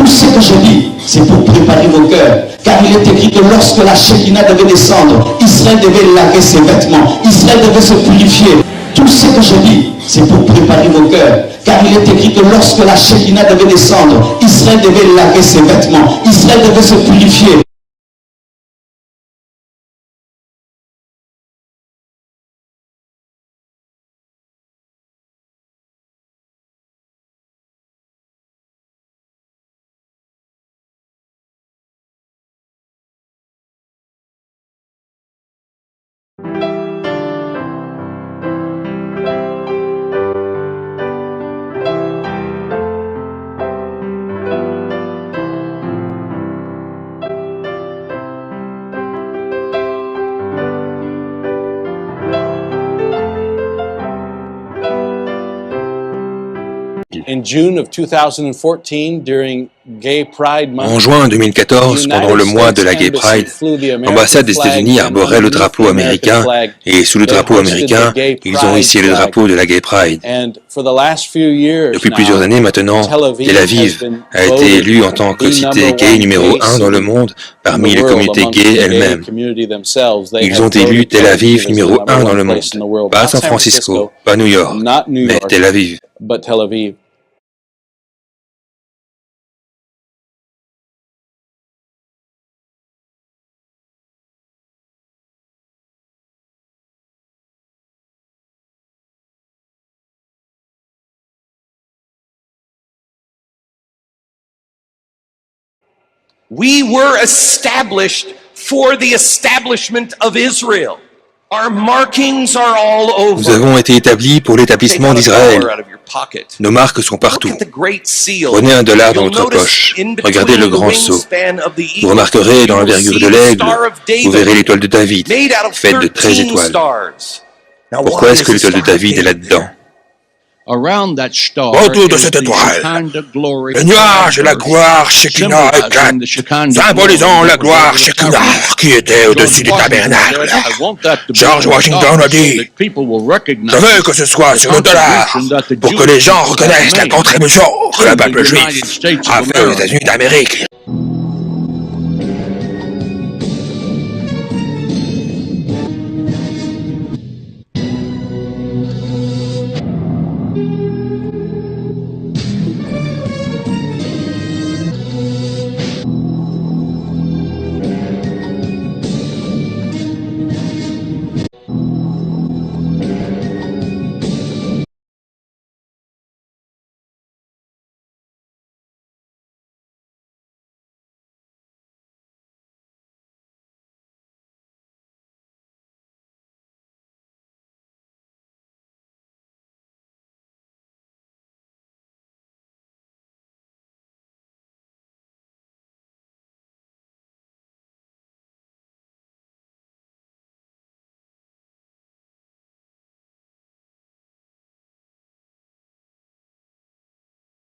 Tout ce que je dis, c'est pour préparer vos cœurs. Car il est écrit que lorsque la Shekinah devait descendre, Israël devait laver ses vêtements. Israël devait se purifier. Tout ce que je dis, c'est pour préparer vos cœurs. Car il est écrit que lorsque la Shekinah devait descendre, Israël devait laver ses vêtements. Israël devait se purifier. En juin 2014, pendant le mois de la Gay Pride, l'ambassade des États-Unis arborait le drapeau américain et sous le drapeau américain, ils ont hissé le drapeau de la Gay Pride. Depuis plusieurs années maintenant, Tel Aviv a été élu en tant que cité gay numéro 1 dans le monde parmi les communautés gays elles-mêmes. Ils ont élu Tel Aviv numéro 1 dans le monde, pas San Francisco, pas New York, mais Tel Aviv. We were established for the establishment of Israel. Our markings are all over. Nous avons été établis pour l'établissement d'Israël. Nos marques sont partout. Prenez $1 dans votre poche. Regardez le grand sceau. Vous remarquerez dans l'envergure de l'aigle, vous verrez l'étoile de David, faite de 13 étoiles. Pourquoi est-ce que l'étoile de David est là-dedans? Autour de cette étoile, le nuage et la gloire Shekinah éclatent, symbolisant la gloire Shekinah qui était au-dessus du tabernacle. George Washington a dit, je veux que ce soit sur le dollar pour que les gens reconnaissent la contribution que le peuple juif a fait aux États-Unis d'Amérique.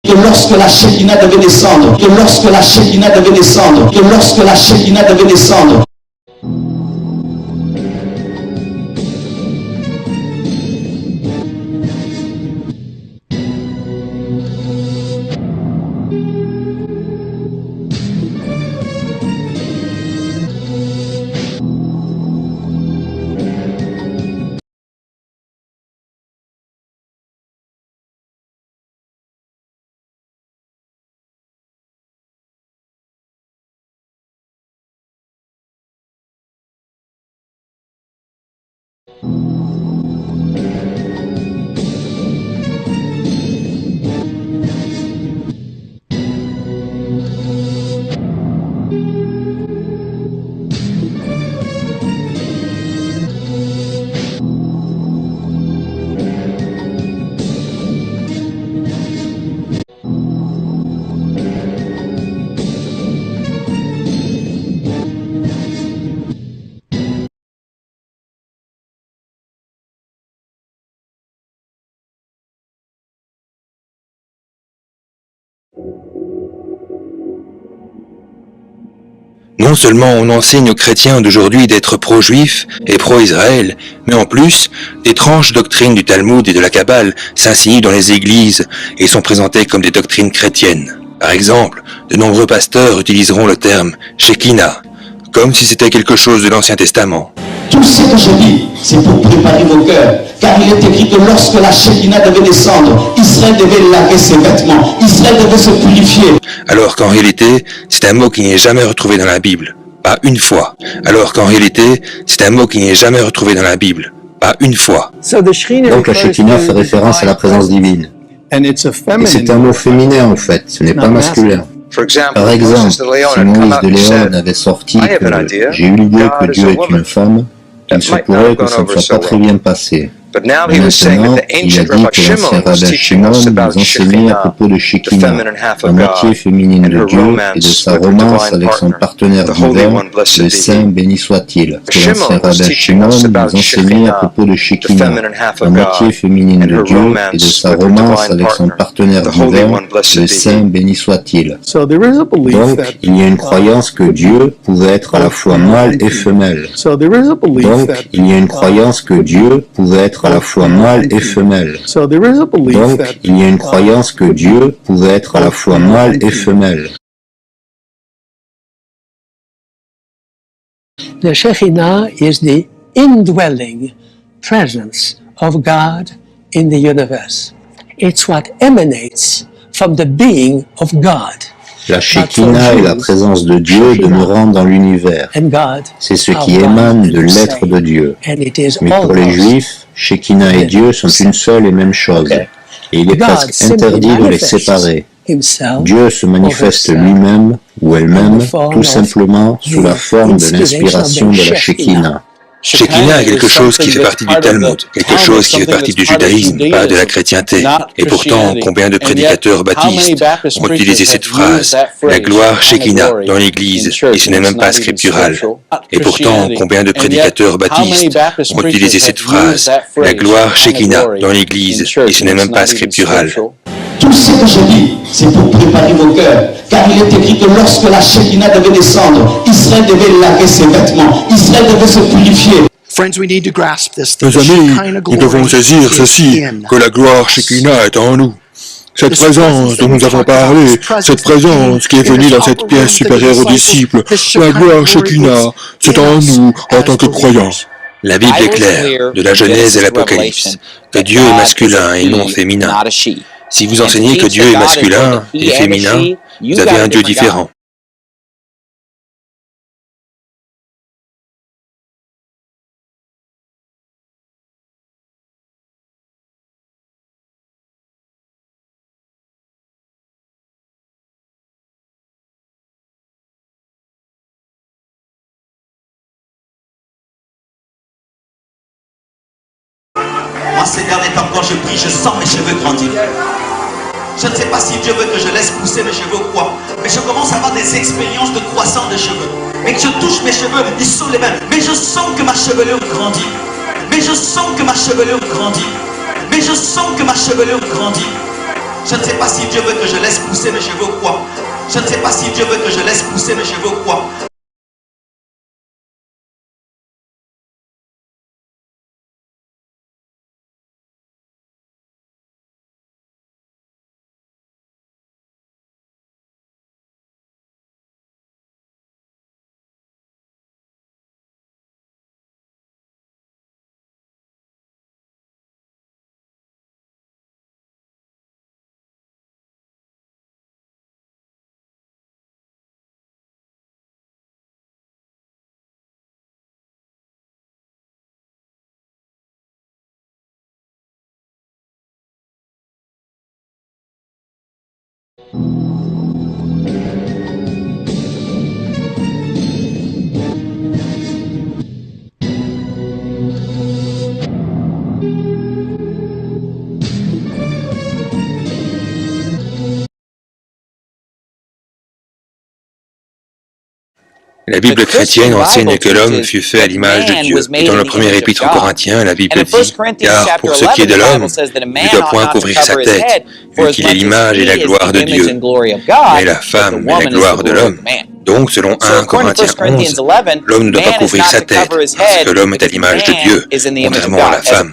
Que lorsque la Shekinah devait descendre, que lorsque la Shekinah devait descendre, que lorsque la Shekinah devait descendre, Non seulement on enseigne aux chrétiens d'aujourd'hui d'être pro-juifs et pro-Israël, mais en plus, d'étranges doctrines du Talmud et de la Kabbale s'insinuent dans les églises et sont présentées comme des doctrines chrétiennes. Par exemple, de nombreux pasteurs utiliseront le terme Shekinah, comme si c'était quelque chose de l'Ancien Testament. Tout ce que je dis, c'est pour préparer vos cœurs. Car il est écrit que lorsque la Shekinah devait descendre, Israël devait laver ses vêtements. Israël devait se purifier. Alors qu'en réalité, c'est un mot qui n'est jamais retrouvé dans la Bible. Pas une fois. Alors qu'en réalité, c'est un mot qui n'est jamais retrouvé dans la Bible. Pas une fois. Donc la Shekinah fait référence à la présence divine. Et c'est un mot féminin en fait, ce n'est pas masculin. Par exemple, si Moïse de Léon avait sorti que j'ai eu l'idée que Dieu est une femme, il se pourrait que ça ne soit pas très bien passé. Mais maintenant, il a dit que l'ancien rabbin Shimon nous enseignait à propos de Shekinah, la moitié féminine de Dieu et de sa romance avec son partenaire divin, le Saint béni soit-il. Que l'ancien rabbin Shimon nous enseignait à propos de Shekinah, la moitié féminine de Dieu et de sa romance avec son partenaire divin, le Saint béni soit-il. Donc, il y a une croyance que Dieu pouvait être à la fois mâle et femelle. Donc, il y a une croyance que Dieu pouvait être à la fois mâle et femelle. Donc, il y a une croyance que Dieu pouvait être à la fois mâle et femelle. The Shekinah is the indwelling presence of God in the universe. It's what emanates from the being of God. La Shekinah est la présence de Dieu demeurant dans l'univers. C'est ce qui émane de l'être de Dieu. Mais pour les Juifs, Shekinah et Dieu sont une seule et même chose. Et il est presque interdit de les séparer. Dieu se manifeste lui-même ou elle-même tout simplement sous la forme de l'inspiration de la Shekinah. Shekinah est quelque chose qui fait partie du Talmud, quelque chose qui fait partie du judaïsme, pas de la chrétienté. Et pourtant, combien de prédicateurs baptistes ont utilisé cette phrase, la gloire Shekinah, dans l'Église, et ce n'est même pas scriptural. Et pourtant, combien de prédicateurs baptistes ont utilisé cette phrase, la gloire Shekinah, dans l'Église, et ce n'est même pas scriptural. Tout ce que je dis, c'est pour préparer vos cœurs. Car il est écrit que lorsque la Shekinah devait descendre, Israël devait laver ses vêtements. Israël devait se purifier. Mes amis, nous devons saisir ceci, que la gloire Shekinah est en nous. Cette présence dont nous avons parlé, cette présence qui est venue dans cette pièce supérieure aux disciples, la gloire Shekinah, c'est en nous en tant que croyants. La Bible est claire, de la Genèse à l'Apocalypse, que Dieu est masculin et non féminin. Si vous enseignez que Dieu est masculin et féminin, vous avez un Dieu différent. Moi, ces derniers temps, quand je prie, je sens mes cheveux grandir. Je ne sais pas si Dieu veut que je laisse pousser mes cheveux ou quoi. Mais je commence à avoir des expériences de croissance de cheveux. Et que je touche mes cheveux, ils sont les mêmes. Mais je sens que ma chevelure grandit. Mais je sens que ma chevelure grandit. Mais je sens que ma chevelure grandit. Je ne sais pas si Dieu veut que je laisse pousser mes cheveux ou quoi. Je ne sais pas si Dieu veut que je laisse pousser mes cheveux ou quoi. La Bible chrétienne enseigne que l'homme fut fait à l'image de Dieu. Et dans le premier épître aux Corinthiens, la Bible dit « Car pour ce qui est de l'homme, il ne doit point couvrir sa tête, vu qu'il est l'image et la gloire de Dieu. Mais la femme est la gloire de l'homme. » Donc, selon 1 Corinthiens 11, l'homme ne doit pas couvrir sa tête, parce que l'homme est à l'image de Dieu, contrairement à la femme.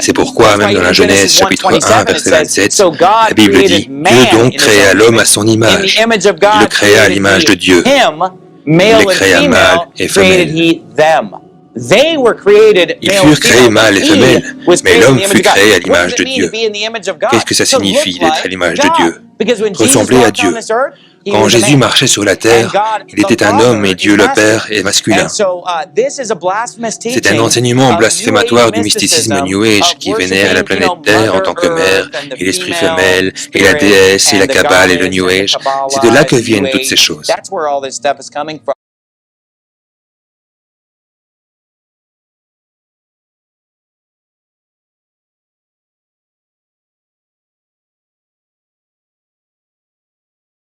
C'est pourquoi, même dans la Genèse chapitre 1, verset 27, la Bible dit « Dieu donc créa l'homme à son image. Il le créa à l'image de Dieu. Il les créa mâle et femelle. » Ils furent créés mâle et femelle, mais l'homme fut créé à l'image de Dieu. Qu'est-ce que ça signifie d'être à l'image de Dieu? Ressembler à Dieu. Quand Jésus marchait sur la terre, il était un homme et Dieu le Père est masculin. C'est un enseignement blasphématoire du mysticisme New Age qui vénère la planète Terre en tant que mère et l'esprit femelle et la déesse et la Kabbale et le New Age. C'est de là que viennent toutes ces choses.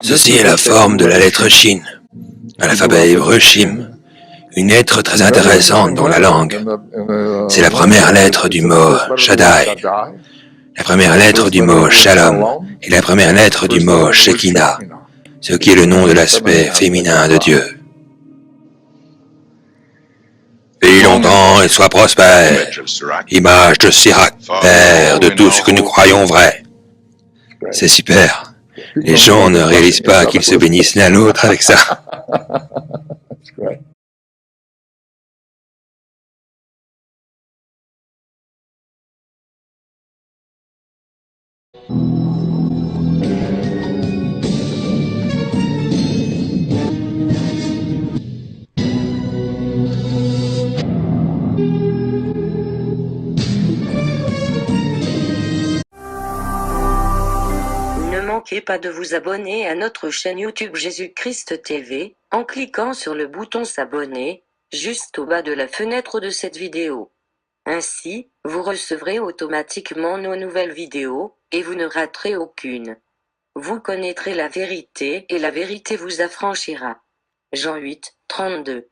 Ceci est la forme de la lettre Shin, à l'alphabet hébreu Shim, une lettre très intéressante dans la langue. C'est la première lettre du mot Shaddai, la première lettre du mot Shalom et la première lettre du mot Shekinah, ce qui est le nom de l'aspect féminin de Dieu. Vis longtemps et sois prospère, image de Sirach, père de tout ce que nous croyons vrai. C'est super. Les gens ne réalisent pas qu'ils se bénissent l'un l'autre avec ça. Ne manquez pas de vous abonner à notre chaîne YouTube Jésus-Christ TV, en cliquant sur le bouton s'abonner, juste au bas de la fenêtre de cette vidéo. Ainsi, vous recevrez automatiquement nos nouvelles vidéos, et vous ne raterez aucune. Vous connaîtrez la vérité, et la vérité vous affranchira. Jean 8, 32.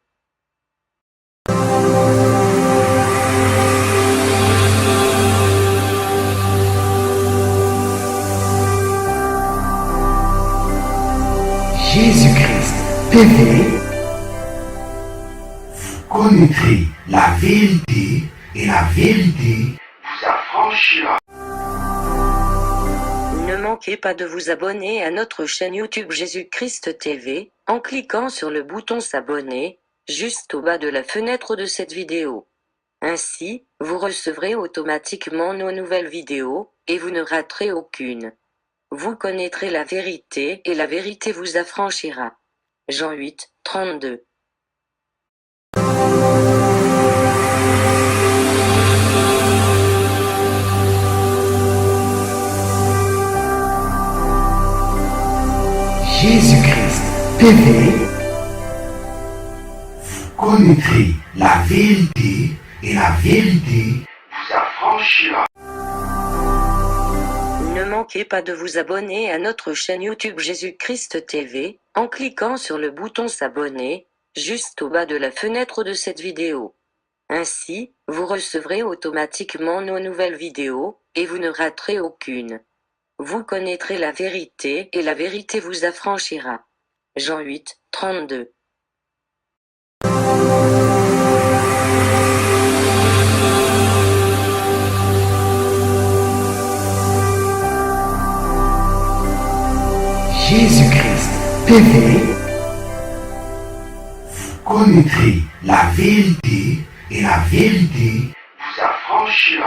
Jésus-Christ TV, vous connaîtrez la vérité et la vérité vous affranchira. Ne manquez pas de vous abonner à notre chaîne YouTube Jésus-Christ TV, en cliquant sur le bouton s'abonner, juste au bas de la fenêtre de cette vidéo. Ainsi, vous recevrez automatiquement nos nouvelles vidéos, et vous ne raterez aucune. Vous connaîtrez la vérité, et la vérité vous affranchira. Jean 8, 32. Jésus-Christ TV, vous connaîtrez la vérité et la vérité vous affranchira. Ne manquez pas de vous abonner à notre chaîne YouTube Jésus-Christ TV, en cliquant sur le bouton s'abonner, juste au bas de la fenêtre de cette vidéo. Ainsi, vous recevrez automatiquement nos nouvelles vidéos, et vous ne raterez aucune. Vous connaîtrez la vérité, et la vérité vous affranchira. Jean 8, 32. Jésus-Christ TV, vous connaîtrez la vérité et la vérité vous affranchira.